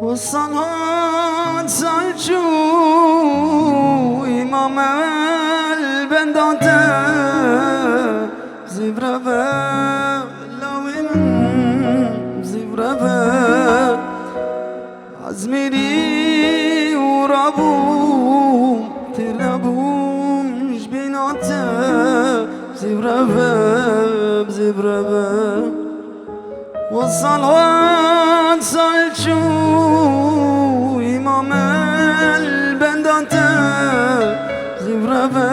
والصلاة سالجو إمام البندانته زبربه لوي من زبربه عزميري ورابوم ترابوم جبيناته زبربه بزبربه والصلاة سالجو إمام البندانته زبربه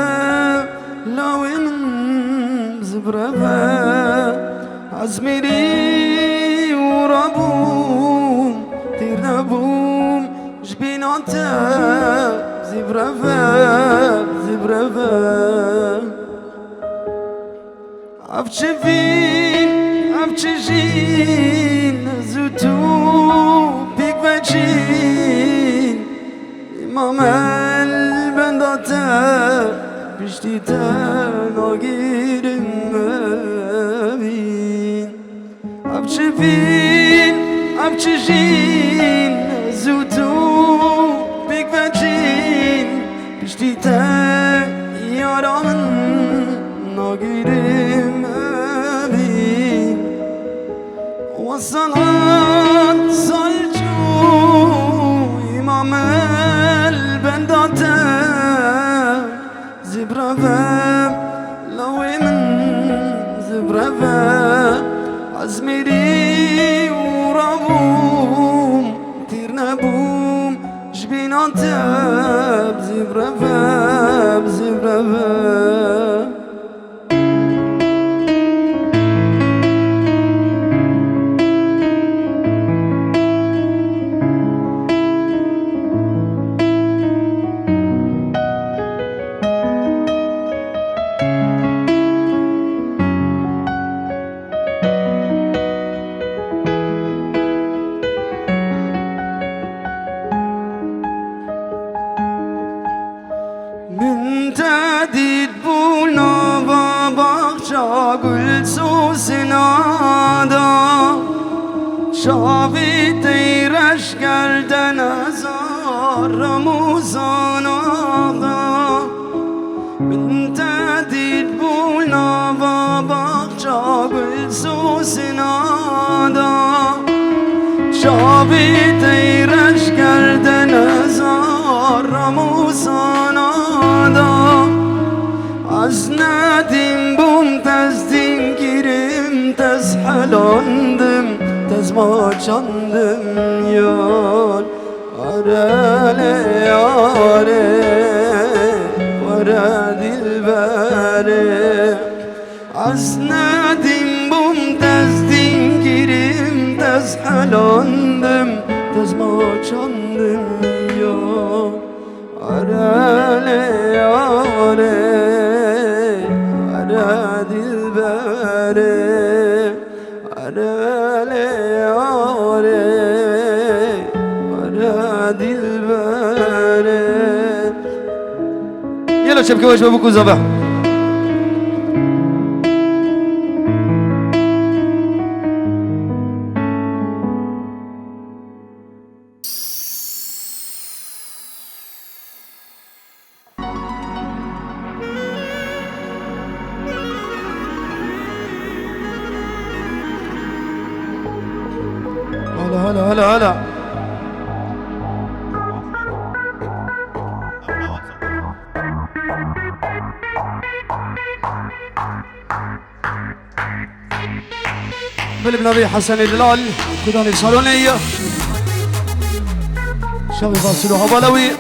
لوي من زبربه عزميري ورابوم ترابوم جبيناته زبربه زبربه عفشفين عفشجين زوتو بيك بجين إمام البنداته بشتيته ناگیرم مبین عفشفين عفشجين زوتو بيك بجين بشتيته يارامن ناگیرم والصلاة سالجو إمام البندانته زبربه لوي من زبربه عزميري ورابوم تيرنبوم جبيناته بزبربه بزبربه تدید بونا و باغچا گل سوسنادا شاوی تیرش گردن هزار رموزان آقا من تدید بونا و باغچا گل سوسنادا شاوی تیرش گردن هزار رموزان از ندیم بوم تزدین گیریم تز حلاندم تز ماچاندم یار آره آره وره دل بره از ندیم بوم تزدین گیریم تز حلاندم تز ماچاندم یار آره آره dilbere arale are ara dilbere يلا شبكة وجبة بكو زبا هلا هلا هلا بالبنبي حسن الهلال كدان الصالونية شباب فاصلو هبالوي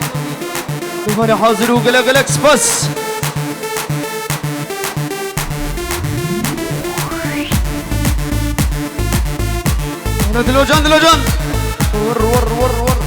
وفاني حاضروا قلق اكسبرس دلوجان دلوجان ور ور ور ور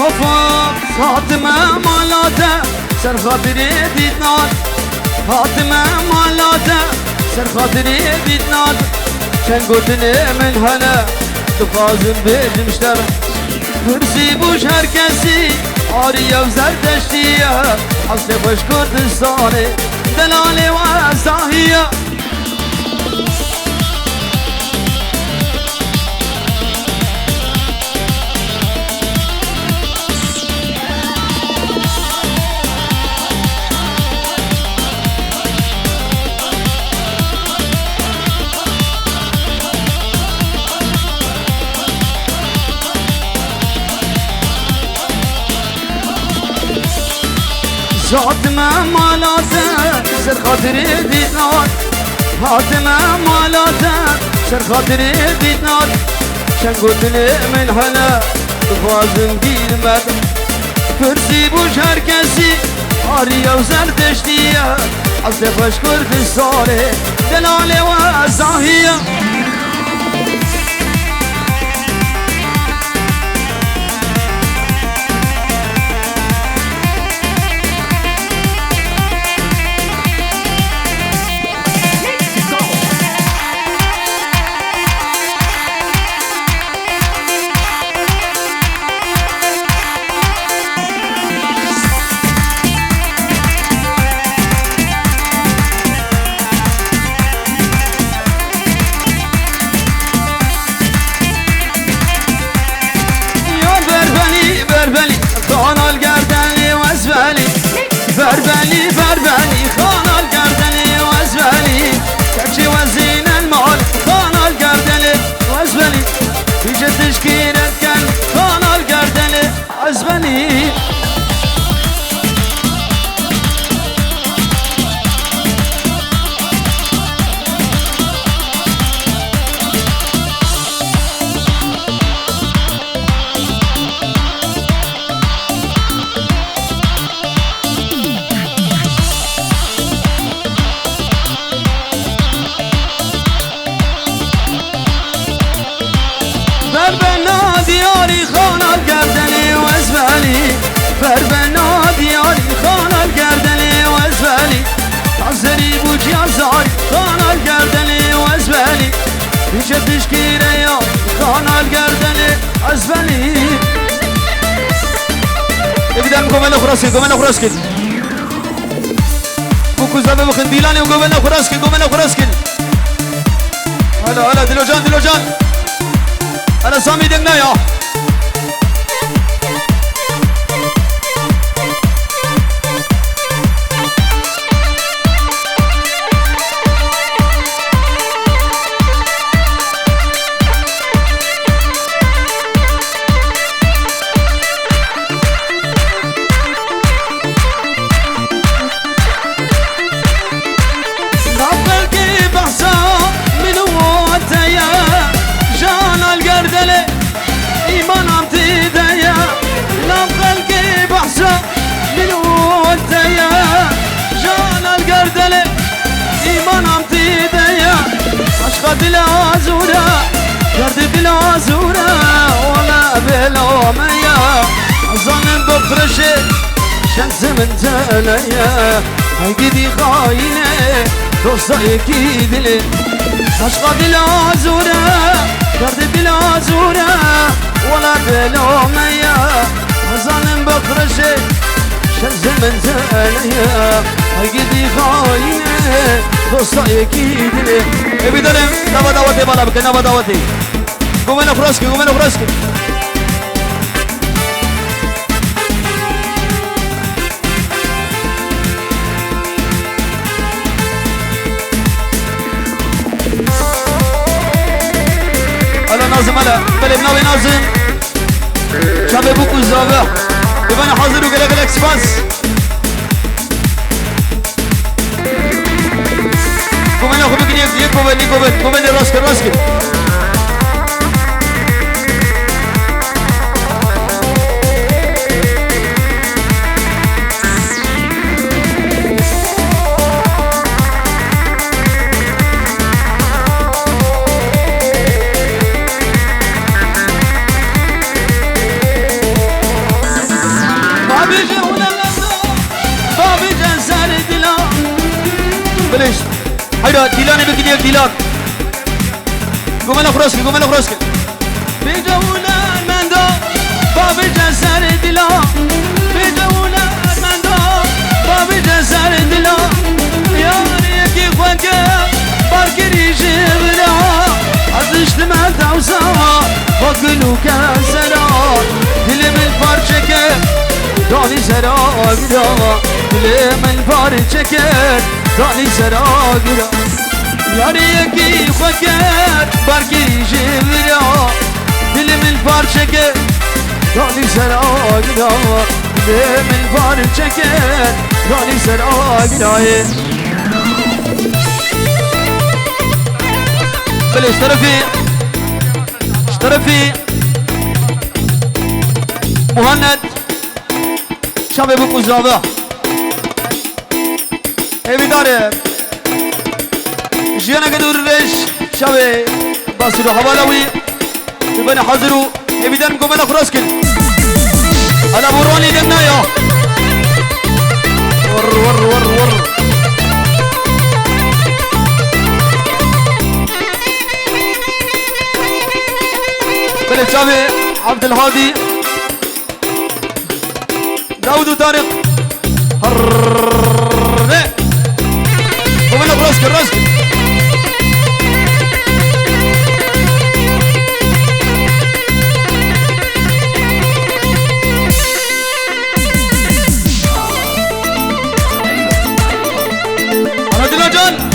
وفاق فاطمة مالاته سر خاطري ديتناد فاطمة مالاته سر خاطري ديتناد كان قلتني من هنا تفازن بيج مشترى كرسي بوش هركسي عارية وزردشتية حصل خوش كردستاني دلالي وزاهية فاطمة مالاته سر خاطري ديتناد فاطمة مالاته سر خاطري ديتناد شن قلتني من هنا تفازن قيمت كرسي بوش هركسي عارية وزردشتية حصل خوش كردستاني دلالي وزاهية فربلي فربلي خان القردلي وازبلي تكشي وزين المال خان القردلي وازبلي بيجي تشكيلة كان خان القردلي وازبلي فربنا دياري خان القردلي وازبالي تعزري بوجي عزاري خان القردلي وازبالي بيجي تشكيلة يا خان القردلي وازبالي ابدأ قومنا خراسكي قومنا خراسكي بوكو زبا بخنديلاني وقومنا خراسكي قومنا خراسكي هلا هلا دلوجان دلوجان أنا سامي دقنا يا بالعزورة قرد بالعزورة ولا بالعمية ظن بفرشة شمس من تليا هيدي خاينة دوستا اكيد لي عشقة بالعزورة قرد بالعزورة ولا بالعمية ظن بفرشة شمس من تليا هيدي خاينة دوستا اكيد لي ابيدرم نبا دعوتي بالا بك نبا دعوتي قومنا فراسكي قومنا فراسكي هلا نازم هلا بلي بناوي نازم شابي بوكو الزابع يبقى حاضر وقلق الاكسبانس قومنا خبك نيك قومنا راسكي بلش هيدا ديلاني بكديك ديلان قوم انا خرسك قوم انا خرسك بجونا المندو باب جسر ديلان بجونا المندو باب جسر ديلان ياريكي خوكا باركري جبنا عزشت من توسعا وقلو كسرا دلم الفارشك داني سرا قرا دلم الفارشك داني سرا قرا ياريكي خوكا باركري جبنا دلم الفارشك داني سرا قرا دلم الفارشك داني سرا قرا بلش طرفي مهند شبه بكو زاوه ايوی داره جيانا قدور ريش شبه باسلو حوالوي ببني حضرو ايوی دارم کو بنا خراس کن انا بروني دمنا يا ور بلد شابي عبد الهادي داود وطارق هرّي ومنك راسك أنا دينا جان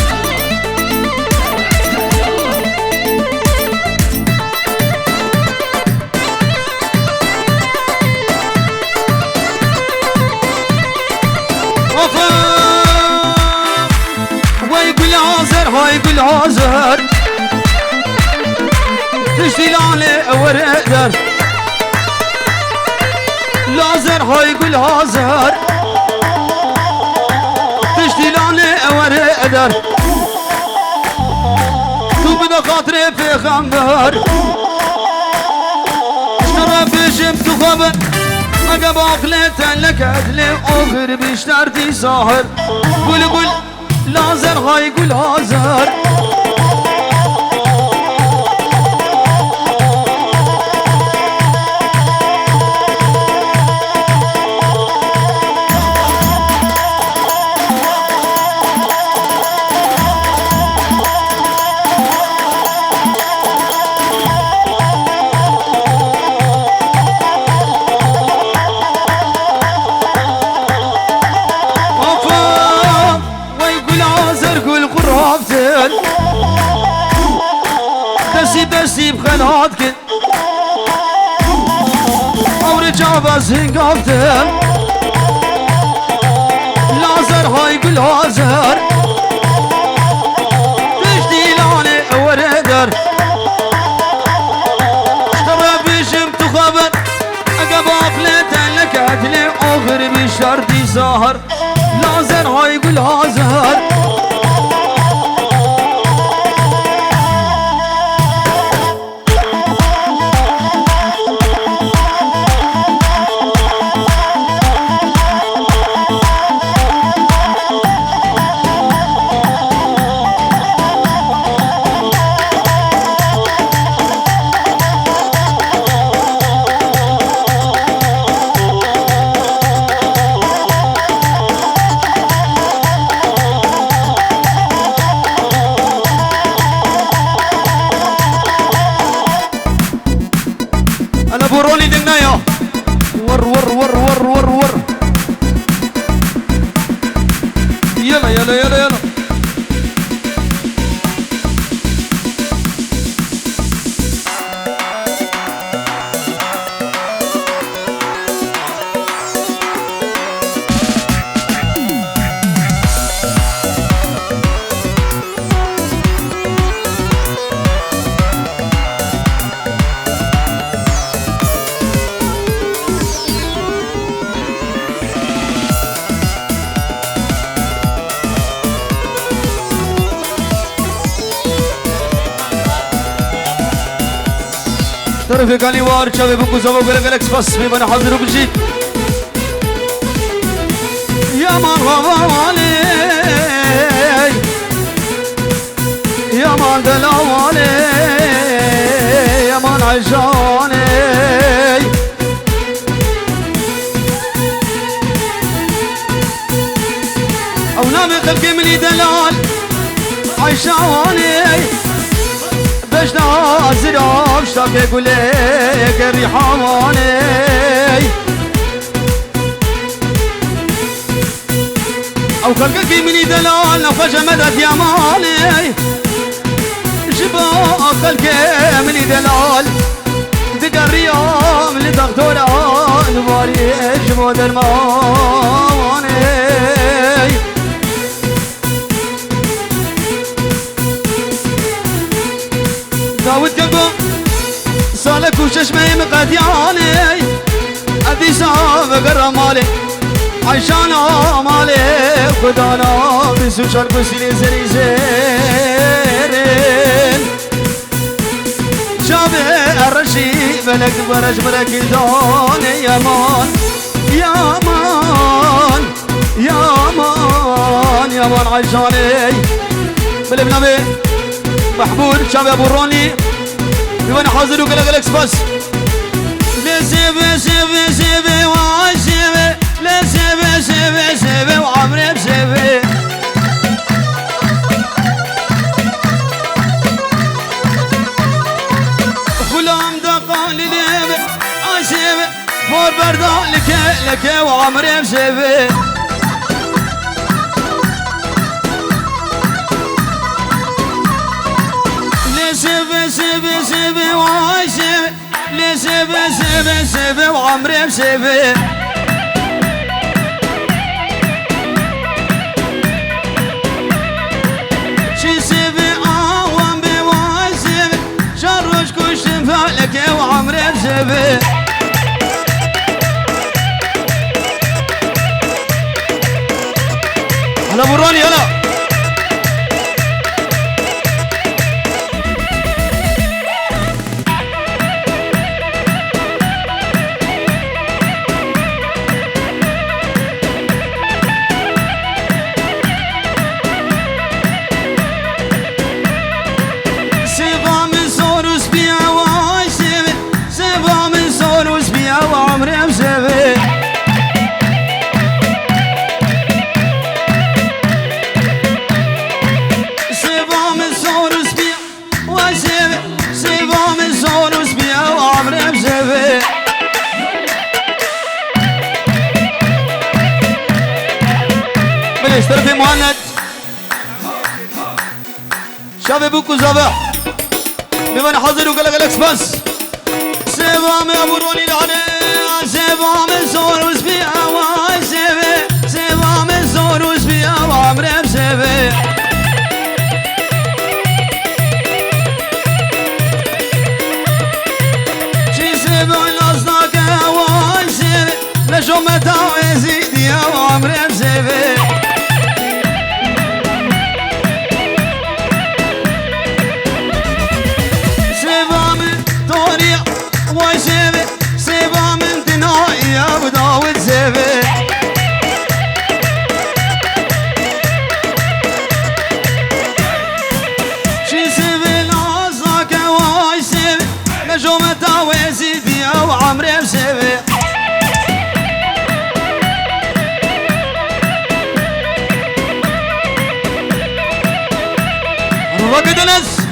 هاي كل عازر تشتي على ورقدر لازر هاي كل عازر تشتي على ورقدر تو بنا خاطري في خمبر اشترى بشم تخبر اقب عقلت لك ادلي اخر بشترتي ساهر قول لازر هاي قول هازر دستی بخناتك اور جابز هنگافتم لازر هاي قل هازر تشتي لاني وردر اشترى بشم تخبر اقب عقلت لك ادلي اخر بشرطي سهر لازر هاي قل هازر بروني دنيا ور يلا طرف قالي وار شباب بكو زبا وقال لك بس بيبان حاضر بجيت يا مرحبا عليك يمان دلالي يمان عشاني او نامي خلقي مني دلال عشاني باش نازل اشتاق يقول لك الريحاني او خلقك مني دلال نفجة مدد يا مالي شبا خلقك مني دلال دق الريام لدكتورة نباري شبا درماني داود قلبه سالك وششمي مقدياني ادي سام قرر مالي عشانا مالي خدانا بسو شرق سيلي زري زيرين شابه الرشي ملك برش ملك دوني يامان يامان يامان يامان عشاني بالابنبي محبوب شابه ابو روني بيبان حاضر وقلق الاكسباس لسيبي سيبي سيبي وعشيبي لسيبي سيبي سيبي وعمري بسيبي خلام دقان لليبي عشيبي فور بردان لك وعمري بسيبي لسيبي سيبي سيبي وعشيبي لسيبي سيبي سيبي وعمري بسيبي شي سيبي وعم بي وعشيبي شرش كوش فعلك وعمري بسيبي هلا براني هلا اشترفي مهند شافي بوكو زابح بمن حاضر وقال لك الاكسباس سيبا من ابو روني لعنة سيبا من صور وسبيع وسيبي سيبا من صور وسبيع وعمري بسيبي شي سيبا الاصداق وسيبي لشو متى ويزيدي وعمري بسيبي وسيبي سيبا من دنائي يا ابو داود سيبي شي سيبي لاصاك وسيبي نجومة ويزيدي او عمري بسيبي وقت نس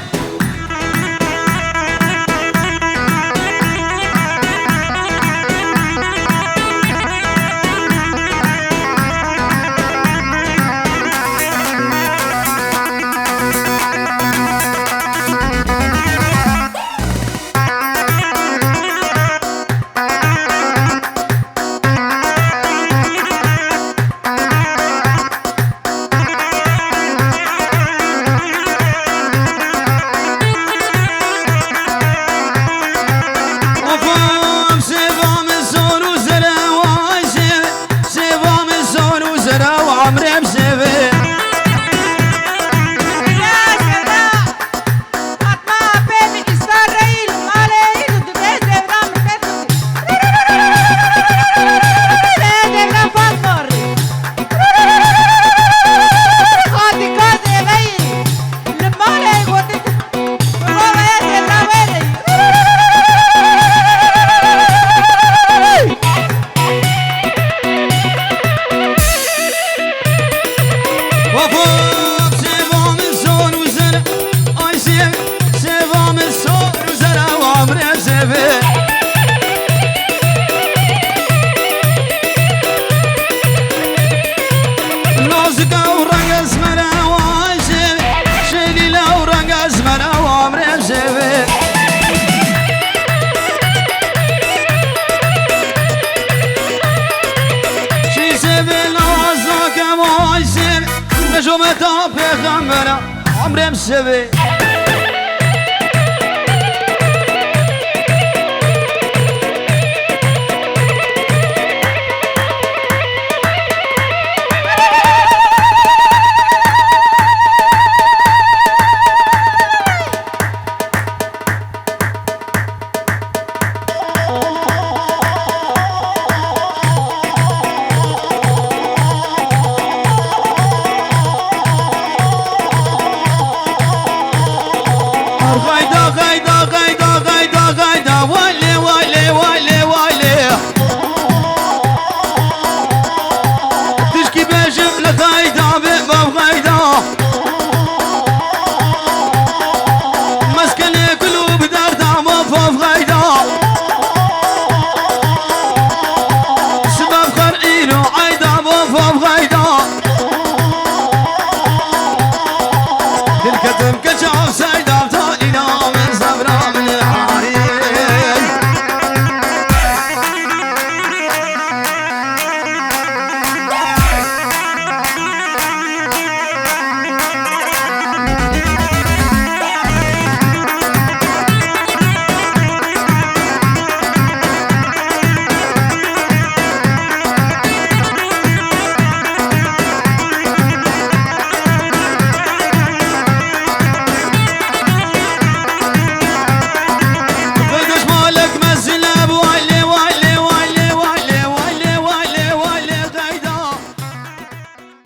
حرمتا پیغمبرم عمرم سوی